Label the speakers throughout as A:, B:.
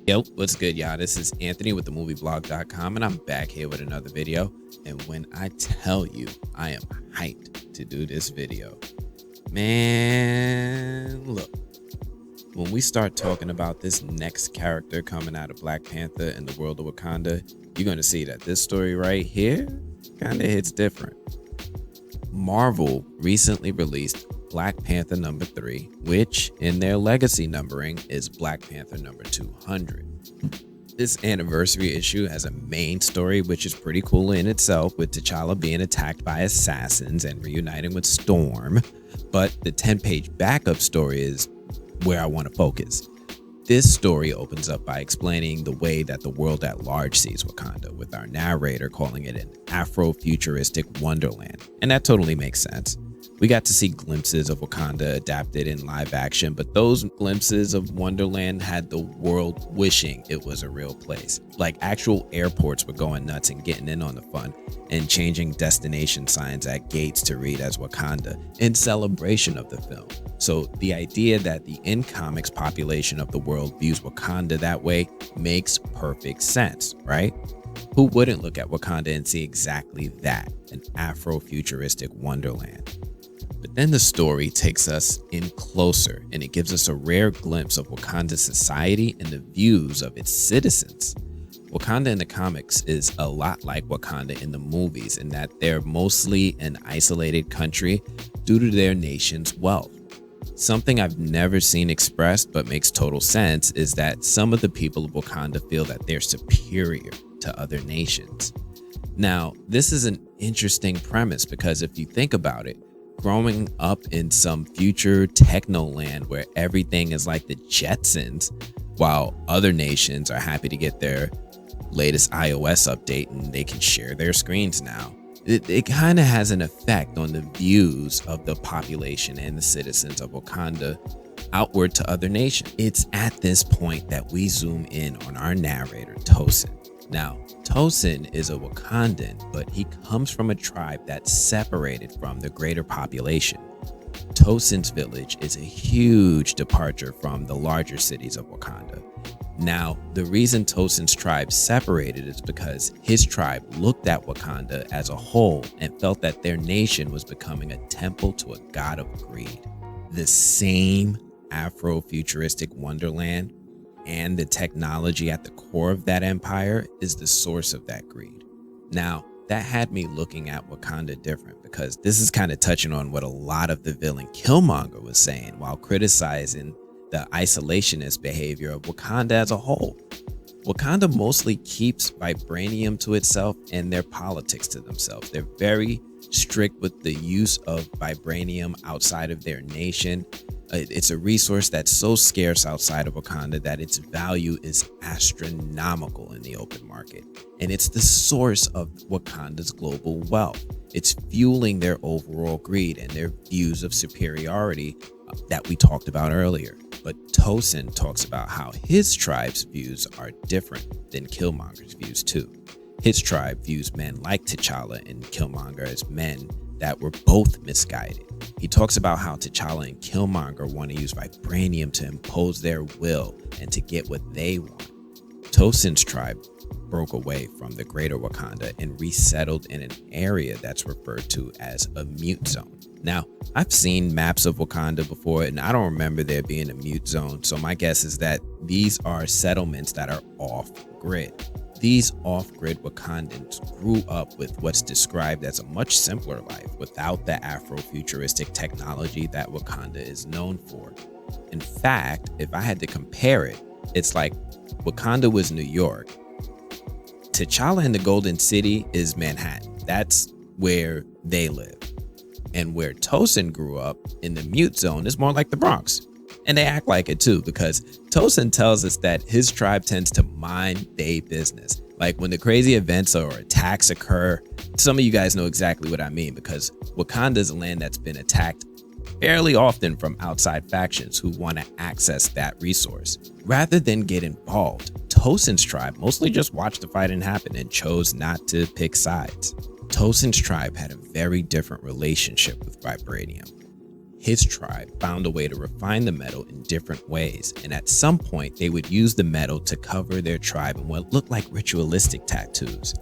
A: Yo, what's good, y'all? This is Anthony with themovieblog.com, and I'm back here with another video. And when I tell you I am hyped to do this video, man, look, when we start talking about this next character coming out of Black Panther in the world of Wakanda, you're going to see that this story right here kind of hits different. Marvel recently released Black Panther number 3, which in their legacy numbering is Black Panther number 200. This anniversary issue has a main story, which is pretty cool in itself, with T'Challa being attacked by assassins and reuniting with Storm. But the 10-page backup story is where I want to focus. This story opens up by explaining the way that the world at large sees Wakanda, with our narrator calling it an afro-futuristic wonderland. And that totally makes sense. We got to see glimpses of Wakanda adapted in live action, but those glimpses of Wonderland had the world wishing it was a real place. Like, actual airports were going nuts and getting in on the fun and changing destination signs at gates to read as Wakanda in celebration of the film. So the idea that the in-comics population of the world views Wakanda that way makes perfect sense, right? Who wouldn't look at Wakanda and see exactly that, an afro-futuristic wonderland? But then the story takes us in closer, and it gives us a rare glimpse of Wakanda's society and the views of its citizens. Wakanda in the comics is a lot like Wakanda in the movies, in that they're mostly an isolated country due to their nation's wealth. Something I've never seen expressed but makes total sense is that some of the people of Wakanda feel that they're superior to other nations. Now, this is an interesting premise because if you think about it, growing up in some future techno land where everything is like the Jetsons, while other nations are happy to get their latest iOS update and they can share their screens now, it kind of has an effect on the views of the population and the citizens of Wakanda outward to other nations. It's at this point that we zoom in on our narrator, Tosin. Now, Tosin is a Wakandan, but he comes from a tribe that's separated from the greater population. Tosin's village is a huge departure from the larger cities of Wakanda. Now, the reason Tosin's tribe separated is because his tribe looked at Wakanda as a whole and felt that their nation was becoming a temple to a god of greed. The same afro-futuristic wonderland and the technology at the core of that empire is the source of that greed. Now, that had me looking at Wakanda different, because this is kind of touching on what a lot of the villain Killmonger was saying while criticizing the isolationist behavior of Wakanda as a whole. Wakanda mostly keeps vibranium to itself and their politics to themselves. They're very strict with the use of vibranium outside of their nation. It's a resource that's so scarce outside of Wakanda that its value is astronomical in the open market. And it's the source of Wakanda's global wealth. It's fueling their overall greed and their views of superiority that we talked about earlier. But Tosin talks about how his tribe's views are different than Killmonger's views too. His tribe views men like T'Challa and Killmonger as men that were both misguided. He talks about how T'Challa and Killmonger want to use vibranium to impose their will and to get what they want. Tosin's tribe broke away from the greater Wakanda and resettled in an area that's referred to as a mute zone. Now, I've seen maps of Wakanda before, and I don't remember there being a mute zone, so my guess is that these are settlements that are off-grid. These off-grid Wakandans grew up with what's described as a much simpler life without the afro-futuristic technology that Wakanda is known for. In fact, if I had to compare it, it's like Wakanda was New York. T'Challa in the Golden City is Manhattan. That's where they live. And where Tosin grew up in the mute zone is more like the Bronx. And they act like it too, because Tosin tells us that his tribe tends to mind their business. Like when the crazy events or attacks occur, some of you guys know exactly what I mean, because Wakanda is a land that's been attacked fairly often from outside factions who want to access that resource. Rather than get involved, Tosin's tribe mostly just watched the fighting happen and chose not to pick sides. Tosin's tribe had a very different relationship with vibranium. his tribe found a way to refine the metal in different ways, and at some point they would use the metal to cover their tribe in what looked like ritualistic tattoos.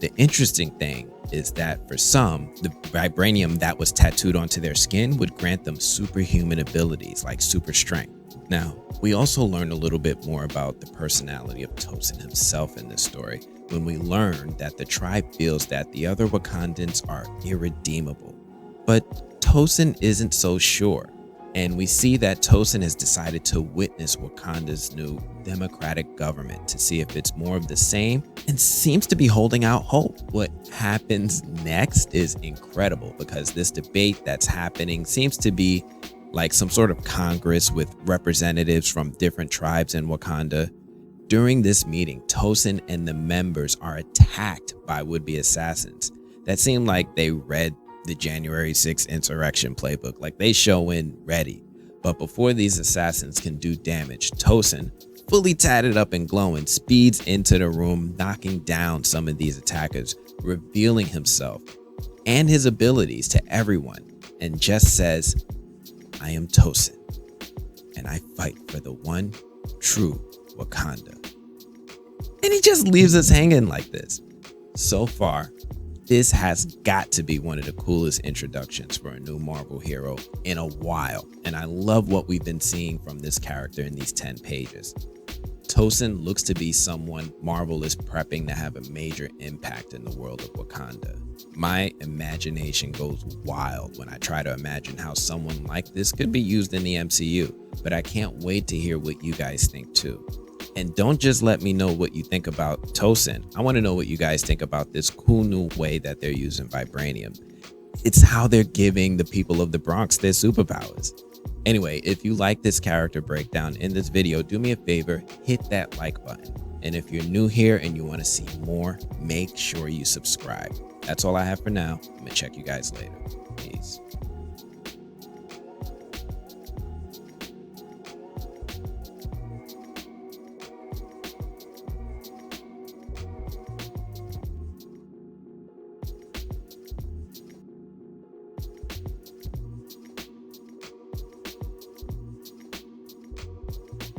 A: The interesting thing is that for some, the vibranium that was tattooed onto their skin would grant them superhuman abilities like super strength. Now, we also learn a little bit more about the personality of Tosin himself in this story when we learn that the tribe feels that the other Wakandans are irredeemable. But Tosin isn't so sure, and we see that Tosin has decided to witness Wakanda's new democratic government to see if it's more of the same, and seems to be holding out hope. What happens next is incredible, because this debate that's happening seems to be like some sort of Congress with representatives from different tribes in Wakanda. During this meeting, Tosin and the members are attacked by would-be assassins that seem like they read the January 6th insurrection playbook, like they show in ready. But before these assassins can do damage, Tosin, fully tatted up and glowing, speeds into the room, knocking down some of these attackers, revealing himself and his abilities to everyone, and just says, "I am Tosin, and I fight for the one true Wakanda." And he just leaves us hanging like this. So far, this has got to be one of the coolest introductions for a new Marvel hero in a while, and I love what we've been seeing from this character in these 10 pages. Tosin looks to be someone Marvel is prepping to have a major impact in the world of Wakanda. My imagination goes wild when I try to imagine how someone like this could be used in the MCU, but I can't wait to hear what you guys think too. And don't just let me know what you think about Tosin. I want to know what you guys think about this cool new way that they're using vibranium. It's how they're giving the people of the Bronx their superpowers. Anyway, if you like this character breakdown in this video, do me a favor, hit that like button. And if you're new here and you want to see more, make sure you subscribe. That's all I have for now. I'm gonna check you guys later. Peace.